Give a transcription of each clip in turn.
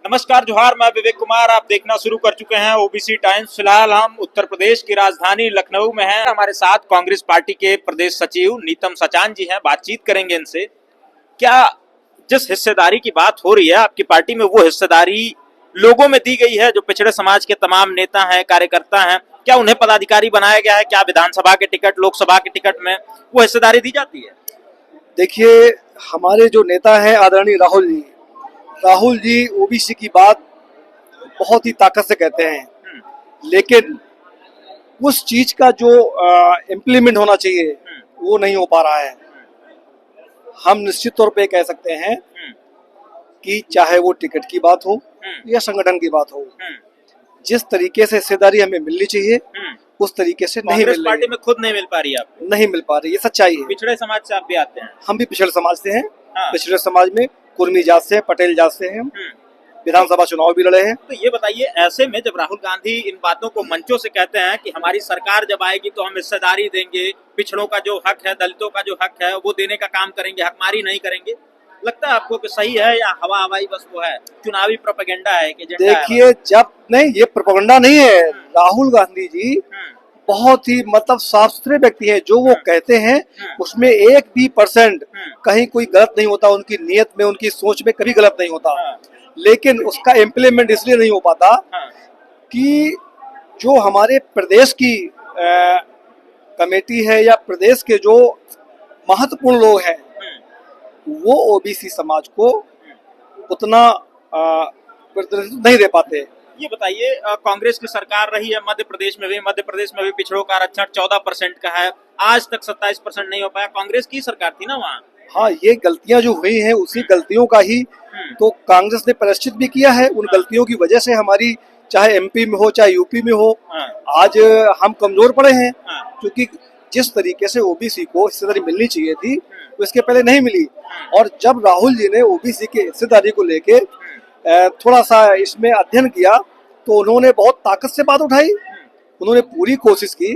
नमस्कार जोहार, मैं विवेक कुमार। आप देखना शुरू कर चुके हैं ओबीसी टाइम्स। फिलहाल हम उत्तर प्रदेश की राजधानी लखनऊ में हैं। हमारे साथ कांग्रेस पार्टी के प्रदेश सचिव नीतम सचान जी हैं। बातचीत करेंगे इनसे। क्या जिस हिस्सेदारी की बात हो रही है आपकी पार्टी में, वो हिस्सेदारी लोगों में दी गई है? जो पिछड़े समाज के तमाम नेता हैं, कार्यकर्ता हैं, क्या उन्हें पदाधिकारी बनाया गया है? क्या विधानसभा के टिकट, लोकसभा के टिकट में वो हिस्सेदारी दी जाती है? देखिए, हमारे जो नेता हैं आदरणीय राहुल जी ओबीसी की बात बहुत ही ताकत से कहते हैं, लेकिन उस चीज का जो इम्प्लीमेंट होना चाहिए वो नहीं हो पा रहा है। हम निश्चित तौर पे कह सकते हैं कि चाहे वो टिकट की बात हो या संगठन की बात हो, जिस तरीके से हिस्सेदारी हमें मिलनी चाहिए उस तरीके से नहीं मिल रही। पार्टी में खुद नहीं मिल पा रही है आपको? नहीं मिल पा रही, ये सच्चाई है। पिछड़े समाज से आप भी आते हैं? हम भी पिछड़े समाज से हैं। हाँ। पिछड़े समाज में कुर्मी जात से, पटेल जात से हैं। विधानसभा चुनाव भी लड़े हैं। तो ये बताइए, ऐसे में जब राहुल गांधी इन बातों को मंचों से कहते हैं कि हमारी सरकार जब आएगी तो हम हिस्सेदारी देंगे, पिछड़ों का जो हक है, दलितों का जो हक है वो देने का काम करेंगे, हकमारी नहीं करेंगे, लगता है आपको कि सही है या हवा हवाई बस वो है, चुनावी प्रोपेगेंडा है कि देखिए, जब नहीं, ये प्रोपेगेंडा नहीं है। राहुल गांधी जी बहुत ही साफ सुथरे व्यक्ति हैं। जो वो कहते हैं उसमें 1% कहीं कोई गलत नहीं होता। उनकी नीयत में, उनकी सोच में कभी गलत नहीं होता, लेकिन उसका इम्प्लीमेंट इसलिए नहीं हो पाता कि जो हमारे प्रदेश की कमेटी है या प्रदेश के जो महत्वपूर्ण लोग हैं वो ओबीसी समाज को उतना प्रतिनिधित्व नहीं दे पाते। ये बताइए, कांग्रेस की सरकार रही है मध्य प्रदेश में भी पिछड़ों का आरक्षण 14% का है, आज तक 27% नहीं हो पाया। कांग्रेस की सरकार थी ना वहाँ। हाँ, ये गलतियां जो हुई हैं उसी गलतियों का ही तो कांग्रेस ने प्रायश्चित भी किया है। उन गलतियों की वजह से हमारी, चाहे एमपी में हो चाहे यूपी में हो, आज हम कमजोर पड़े हैं। क्योंकि जिस तरीके से ओबीसी को हिस्सेदारी मिलनी चाहिए थी वो इसके पहले नहीं मिली। और जब राहुल जी ने ओबीसी के हिस्सेदारी को लेके थोड़ा सा इसमें अध्ययन किया तो उन्होंने बहुत ताकत से बात उठाई। उन्होंने पूरी कोशिश की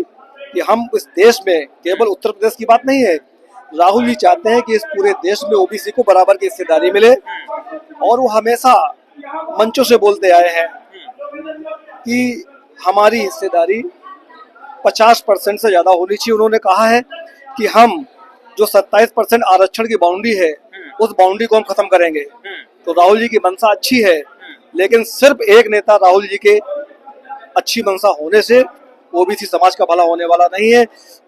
कि हम इस देश में, केवल उत्तर प्रदेश की बात नहीं है, राहुल जी चाहते हैं कि इस पूरे देश में ओबीसी को बराबर की हिस्सेदारी मिले। और वो हमेशा मंचों से बोलते आए हैं कि हमारी हिस्सेदारी 50% से ज्यादा होनी चाहिए। उन्होंने कहा है कि हम जो 27% आरक्षण की बाउंड्री है उस बाउंड्री को हम खत्म करेंगे। तो राहुल जी की मंशा अच्छी है, लेकिन सिर्फ एक नेता राहुल जी के अच्छी मंशा होने से ओबीसी समाज का भला होने वाला नहीं है।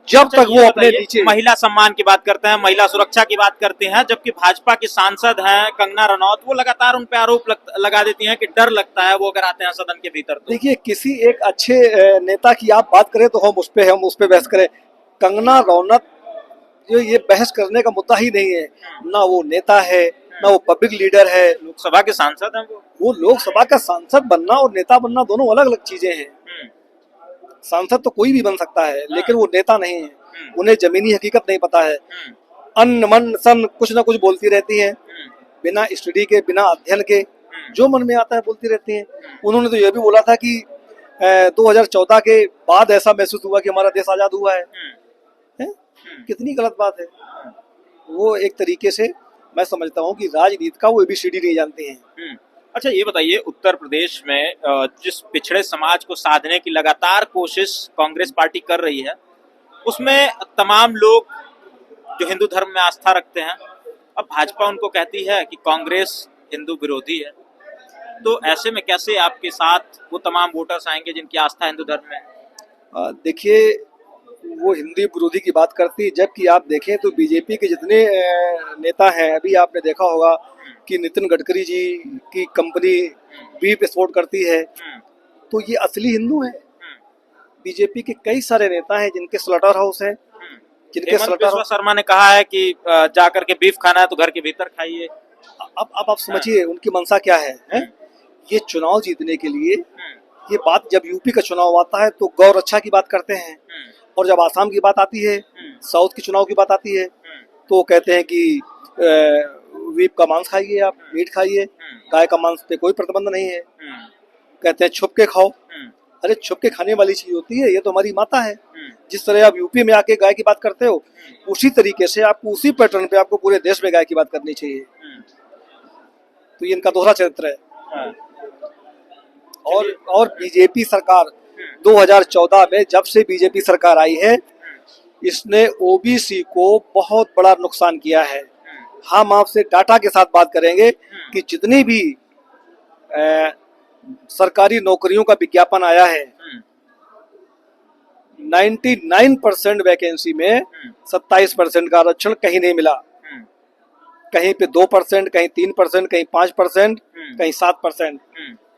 जब तक वो अपने नीचे महिला सम्मान की बात करते हैं, महिला सुरक्षा की बात करते हैं, जबकि भाजपा की सांसद हैं कंगना रनौत, वो लगातार उन पे आरोप लगा देती हैं कि डर लगता है वो अगर आते हैं सदन के भीतर। तो देखिए, किसी एक अच्छे नेता की आप बात करें तो हम उस पे बहस करें। कंगना रनौत ये बहस करने का मुद्दा ही नहीं है। ना वो नेता है, ना वो पब्लिक लीडर है। लोकसभा के सांसद हैं वो लोकसभा का सांसद बनना और नेता बनना दोनों अलग अलग चीजें हैं। सांसद तो कोई भी बन सकता है, लेकिन वो नेता नहीं है। उन्हें जमीनी हकीकत नहीं पता है। अन्न मन सन कुछ ना कुछ बोलती रहती हैं, बिना स्टडी के, बिना अध्ययन के, जो मन में आता है बोलती रहती हैं। उन्होंने तो यह भी बोला था कि 2014 के बाद ऐसा महसूस हुआ कि हमारा देश आजाद हुआ है। कितनी गलत बात है। वो एक तरीके से मैं समझता हूँ कि राजनीति का वो एबीसीडी नहीं जानते हैं। अच्छा, ये बताइए, उत्तर प्रदेश में जिस पिछड़े समाज को साधने की लगातार कोशिश कांग्रेस पार्टी कर रही है, उसमें तमाम लोग जो हिंदू धर्म में आस्था रखते हैं, अब भाजपा उनको कहती है कि कांग्रेस हिंदू विरोधी है। तो ऐसे में कैसे आपके साथ वो तमाम वोटर्स आएंगे जिनकी आस्था हिंदू धर्म में है? देखिए, वो हिंदू विरोधी की बात करती है, जबकि आप देखें तो बीजेपी के जितने नेता हैं, अभी आपने देखा होगा कि नितिन गडकरी जी की कंपनी बीफ एक्सपोर्ट करती है, तो ये असली हिंदू हैं। बीजेपी के कई सारे नेता हैं जिनके स्लॉटर हाउस हैं, जिनके स्लॉटर शर्मा ने कहा है कि जाकर के बीफ खाना है तो घर के भीतर खाइए। अब आप समझिए उनकी मंशा क्या है? ये चुनाव जीतने के लिए, ये बात जब यूपी का चुनाव आता है तो गौ रक्षा की बात करते हैं, और जब आसाम की बात आती है, साउथ के चुनाव की बात आती है, तो कहते हैं कि बीफ का मांस खाइए, आप मीट खाइए, गाय का मांस पे कोई प्रतिबंध नहीं है। कहते हैं छुप के खाओ। अरे छुप के खाने वाली चीज होती है, ये तो हमारी माता है। जिस तरह आप यूपी में आके गाय की बात करते हो, उसी तरीके से आपको, उसी पैटर्न पे आपको पूरे देश में गाय की बात करनी चाहिए। तो ये इनका दोहरा चरित्र है। और बीजेपी सरकार 2014 में जब से बीजेपी सरकार आई है, इसने ओबीसी को बहुत बड़ा नुकसान किया है। हम आपसे डाटा के साथ बात करेंगे कि जितनी भी सरकारी नौकरियों का विज्ञापन आया है, 99% वैकेंसी में 27% का आरक्षण कहीं नहीं मिला। कहीं पे 2%, कहीं 3%, कहीं 5%, कहीं 7%।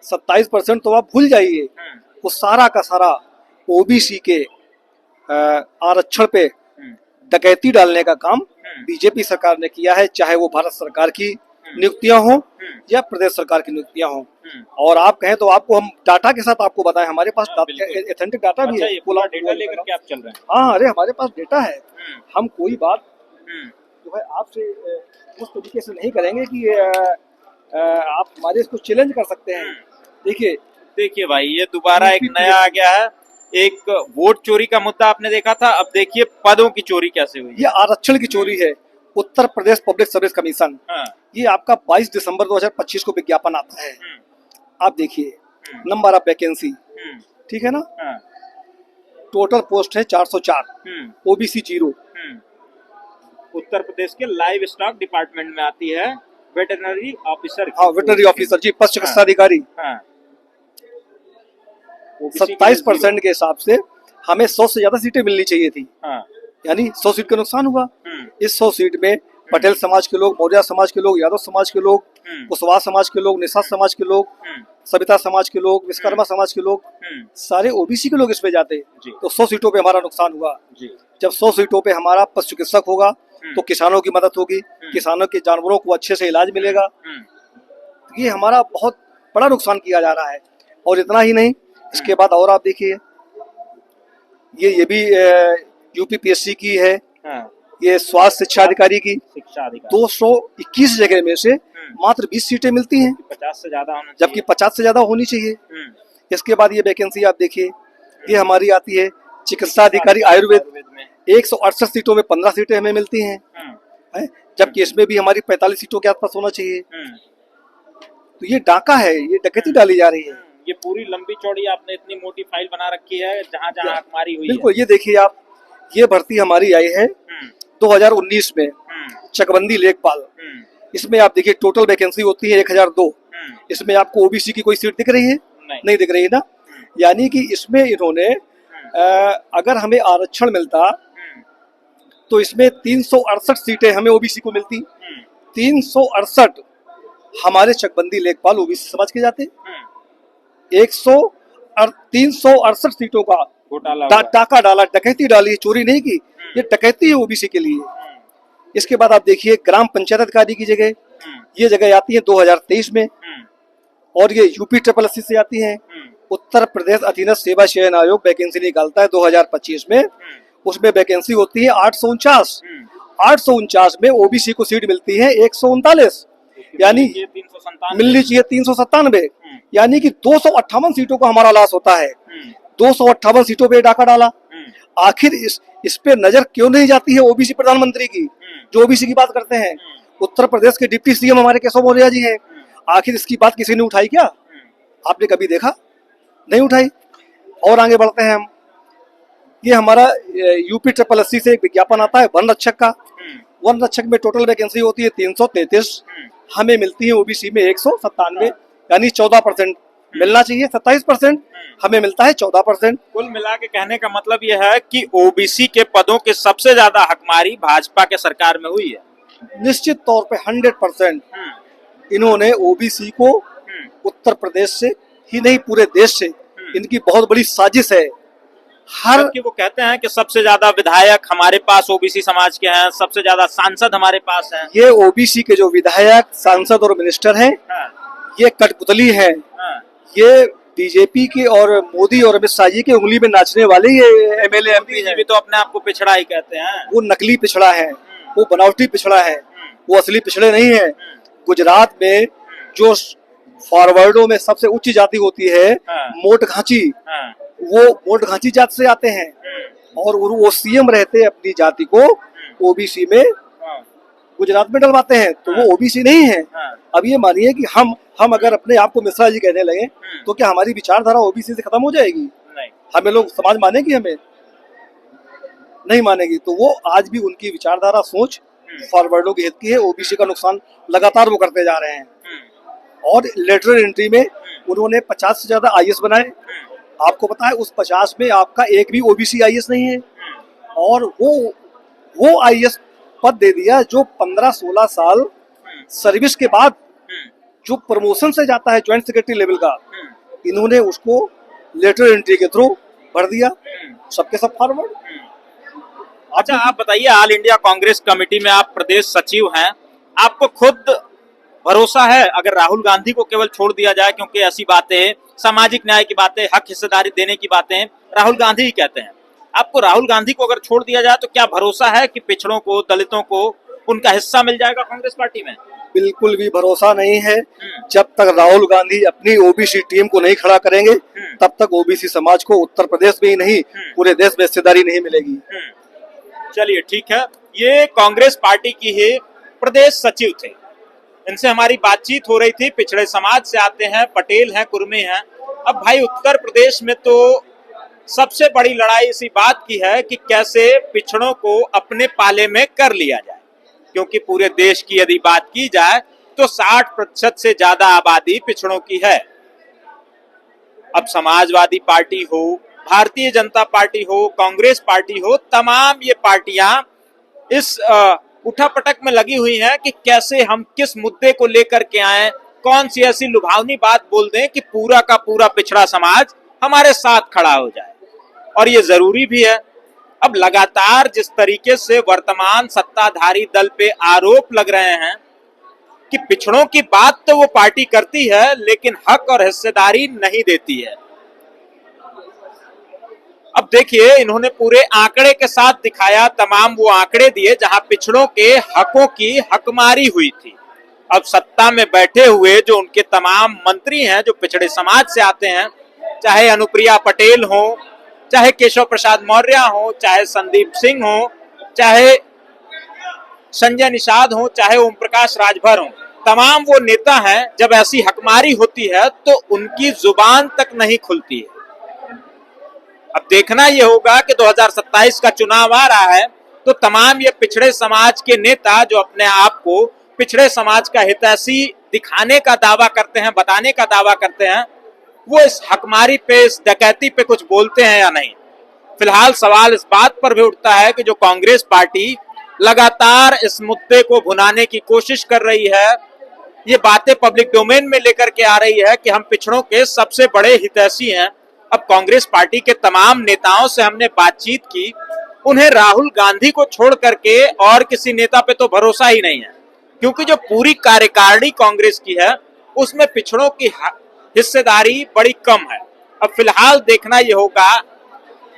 27% तो आप भूल जाइए। वो सारा का सारा ओबीसी के आरक्षण पे डकैती डालने का काम बीजेपी सरकार ने किया है, चाहे वो भारत सरकार की नियुक्तियां हो या प्रदेश सरकार की नियुक्तियां हो। और आप कहें तो आपको हम डाटा के साथ आपको बताएं, हमारे पास ऑथेंटिक डाटा भी है। डेटा लेकर के आप चल रहे हैं? हाँ, अरे हमारे पास डेटा है। हम कोई बात जो है आपसे उस तरीके से नहीं करेंगे कि आप हमारे इसको चैलेंज कर सकते हैं। देखिए भाई, ये दोबारा एक नया आ गया है। एक वोट चोरी का मुद्दा आपने देखा था, अब देखिए पदों की चोरी कैसे हुई। ये आरक्षण की चोरी है। Uttar Pradesh public service commission, ये आपका 22 दिसंबर 2025 को विज्ञापन आता है। आप देखिए नंबर ऑफ वैकेंसी, ठीक है ना, टोटल पोस्ट है 404, ओबीसी 0। उत्तर प्रदेश के लाइव स्टॉक डिपार्टमेंट में आती है वेटरनरी ऑफिसर। हाँ, वेटरनरी ऑफिसर जी, पशु चिकित्सा अधिकारी। 27% के हिसाब से हमें 100 से ज्यादा सीटें मिलनी चाहिए थी। यानी 100 सीट का नुकसान हुआ। इस 100 सीट में पटेल समाज के लोग, मौर्य समाज के लोग, यादव समाज के लोग, कुशवाहा समाज के लोग, निषाद समाज के लोग, सविता समाज के लोग, विश्वकर्मा समाज के लोग, सारे ओबीसी के लोग इसमें जाते। तो 100 सीटों पे हमारा नुकसान हुआ। जब 100 सीटों पे हमारा पशु चिकित्सक होगा तो किसानों की मदद होगी, किसानों के जानवरों को अच्छे से इलाज मिलेगा। ये हमारा बहुत बड़ा नुकसान किया जा रहा है। और इतना ही नहीं, इसके बाद और आप देखिए, ये भी यूपीपीएससी की है, ये स्वास्थ्य शिक्षा अधिकारी की। 221 जगह में से मात्र 20 सीटें मिलती हैं, 50 से ज्यादा, जबकि 50 से ज्यादा होनी चाहिए। इसके बाद ये वैकेंसी आप देखिए, ये हमारी आती है चिकित्सा अधिकारी आयुर्वेद में। 168 सीटों में 15 सीटें हमें मिलती हैं, जबकि इसमें भी हमारी 45 सीटों के आसपास होना चाहिए। तो ये डाका है, ये डकैती डाली जा रही है। ये पूरी लंबी चौड़ी आपने इतनी मोटी फाइल बना रखी है, जहाँ जहाँ हमारी हुई है। बिल्कुल, ये देखिए आप, ये भर्ती हमारी आई है 2019 में, चकबंदी लेखपाल। इसमें आप देखिए टोटल वैकेंसी होती है 1002। इसमें आपको ओबीसी की कोई सीट दिख रही है? नहीं दिख रही है ना। यानी कि इसमें इन्होंने अगर हमें आरक्षण मिलता तो इसमें 368 सीटें हमें ओबीसी को मिलती। 368 हमारे चकबंदी लेखपाल ओबीसी समाज के जाते। 368 सीटों का डाका डाला, डकैती डाली, चोरी नहीं की। ये डकैती है ओबीसी के लिए। इसके बाद आप देखिए ग्राम पंचायत अधिकारी की जगह, ये जगह आती है 2023 में, और ये यूपी SSSC से आती है। उत्तर प्रदेश अधीनस्थ सेवा चयन आयोग वैकेंसी निकालता है 2025 में, उसमें वैकेंसी होती है 849। 849 में ओबीसी को सीट मिलती है 139, यानी मिलनी चाहिए 397। यानी कि 258 सीटों का हमारा लॉस होता है। 258 सीटों पे डाका डाला। आखिर इस पे नजर क्यों नहीं जाती है ओबीसी प्रधानमंत्री की, जो ओबीसी की बात करते हैं? उत्तर प्रदेश के डिप्टी सीएम हमारे केशव मौर्य जी हैं। आखिर इसकी बात किसी ने उठाई क्या? आपने कभी देखा? नहीं उठाई। और आगे बढ़ते हैं हम। ये हमारा यूपी SSSC से एक विज्ञापन आता है वन रक्षक का। वन रक्षक में टोटल वैकेंसी होती है 333, हमें मिलती है ओबीसी में 197, यानी 14%। मिलना चाहिए 27%, हमें मिलता है 14%। कुल मिला के कहने का मतलब यह है कि ओबीसी के पदों के सबसे ज्यादा हकमारी भाजपा के सरकार में हुई है। निश्चित तौर पे 100% इन्होंने ओबीसी को उत्तर प्रदेश से ही नहीं पूरे देश से, इनकी बहुत बड़ी साजिश है। कि वो कहते हैं कि सबसे ज्यादा विधायक हमारे पास ओबीसी समाज के हैं, सबसे ज्यादा सांसद हमारे पास हैं। ये ओबीसी के जो विधायक, सांसद और मिनिस्टर हैं, ये कठपुतली हैं। ये बीजेपी के और मोदी और अमित शाह जी की उंगली में नाचने वाले ये एमएलए एमपी हैं। भी तो अपने आप को पिछड़ा ही कहते हैं। वो नकली पिछड़ा है, वो बनावटी पिछड़ा है, वो असली पिछड़े नहीं है। गुजरात में जो फॉरवर्डों में सबसे उच्च जाति होती है, मोट घांची, वो मोट घांची जाति से आते हैं, और वो सीएम रहते हैं अपनी जाति को ओबीसी में गुजरात में डलवाते हैं तो वो ओबीसी नहीं है। अब ये मानिए कि हम अगर अपने आप को मिश्रा जी कहने लगे तो क्या हमारी विचारधारा ओबीसी से खत्म हो जाएगी? नहीं। हमें लोग समाज मानेगी? हमें नहीं मानेगी। तो वो आज भी उनकी विचारधारा सोच फॉरवर्डों के हित की है। ओबीसी का नुकसान लगातार वो करते जा रहे हैं। और लेटरल एंट्री में उन्होंने 50 से ज्यादा आईएएस बनाए। आपको पता है उस 50 में आपका एक भी ओबीसी आईएएस नहीं है। और वो आईएएस पद दे दिया जो 15-16 साल सर्विस के बाद जो प्रमोशन से जाता है ज्वाइंट सेक्रेटरी लेवल का, इन्होंने उसको लेटरल एंट्री के थ्रू भर दिया। सबके सब फॉरवर्ड। अच्छा, आप बताइए, ऑल इंडिया कांग्रेस कमेटी में आप प्रदेश सचिव हैं, आपको खुद भरोसा है अगर राहुल गांधी को केवल छोड़ दिया जाए, क्योंकि ऐसी बातें, सामाजिक न्याय की बातें, हक हिस्सेदारी देने की बातें राहुल गांधी ही कहते हैं, आपको राहुल गांधी को अगर छोड़ दिया जाए तो क्या भरोसा है कि पिछड़ों को, दलितों को उनका हिस्सा मिल जाएगा कांग्रेस पार्टी में? बिल्कुल भी भरोसा नहीं है। जब तक राहुल गांधी अपनी ओबीसी टीम को नहीं खड़ा करेंगे तब तक ओबीसी समाज को उत्तर प्रदेश में ही नहीं पूरे देश में हिस्सेदारी नहीं मिलेगी। चलिए ठीक है, ये कांग्रेस पार्टी की ही प्रदेश सचिव थे, इनसे हमारी बातचीत हो रही थी। पिछड़े समाज से आते हैं, पटेल हैं, कुर्मी हैं। अब भाई उत्तर प्रदेश में तो सबसे बड़ी लड़ाई इसी बात की है कि कैसे पिछड़ों को अपने पाले में कर लिया जाए, क्योंकि पूरे देश की यदि बात की जाए तो 60% से ज्यादा आबादी पिछड़ों की है। अब समाजवादी पार्टी हो, भारतीय जनता पार्टी हो, कांग्रेस पार्टी हो, तमाम ये पार्टियां इस उठापटक में लगी हुई हैं कि कैसे हम किस मुद्दे को लेकर के आए, कौन सी ऐसी लुभावनी बात बोल दें कि पूरा का पूरा पिछड़ा समाज हमारे साथ खड़ा हो जाए। और ये जरूरी भी है। अब लगातार जिस तरीके से वर्तमान सत्ताधारी दल पे आरोप लग रहे हैं कि पिछड़ों की बात तो वो पार्टी करती है लेकिन हक और हिस्सेदारी नहीं देती है। अब देखिए, इन्होंने पूरे आंकड़े के साथ दिखाया, तमाम वो आंकड़े दिए जहां पिछड़ों के हकों की हकमारी हुई थी। अब सत्ता में बैठे हुए जो उनके तमाम मंत्री हैं जो पिछड़े समाज से आते हैं, चाहे अनुप्रिया पटेल हो, चाहे केशव प्रसाद मौर्य हो, चाहे संदीप सिंह हो, चाहे संजय निषाद हो, चाहे ओम प्रकाश राजभर हो, तमाम वो नेता हैं, जब ऐसी हकमारी होती है तो उनकी जुबान तक नहीं खुलती है। अब देखना यह होगा कि 2027 का चुनाव आ रहा है तो तमाम ये पिछड़े समाज के नेता जो अपने आप को पिछड़े समाज का हितैषी दिखाने का दावा करते हैं, बताने का दावा करते हैं, वो इस हकमारी पे, इस डकैती पे कुछ बोलते हैं या नहीं। फिलहाल सवाल इस बात पर भी उठता है कि जो कांग्रेस पार्टी लगातार इस मुद्दे को भुनाने की कोशिश कर रही है, ये बातें पब्लिक डोमेन में लेकर के आ रही है कि हम पिछड़ों के सबसे बड़े हितैषी हैं। अब कांग्रेस पार्टी के तमाम नेताओं से हमने बातचीत की, उन्हें राहुल गांधी को छोड़ करके और किसी नेता पे तो भरोसा ही नहीं है, क्योंकि जो पूरी कार्यकारिणी कांग्रेस की है उसमें पिछड़ों की हिस्सेदारी बड़ी कम है। अब फिलहाल देखना यह होगा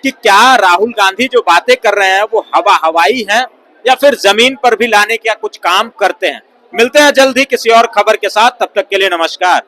कि क्या राहुल गांधी जो बातें कर रहे हैं वो हवाई हैं या फिर जमीन पर भी लाने का कुछ काम करते हैं। मिलते हैं जल्द ही किसी और खबर के साथ, तब तक के लिए नमस्कार।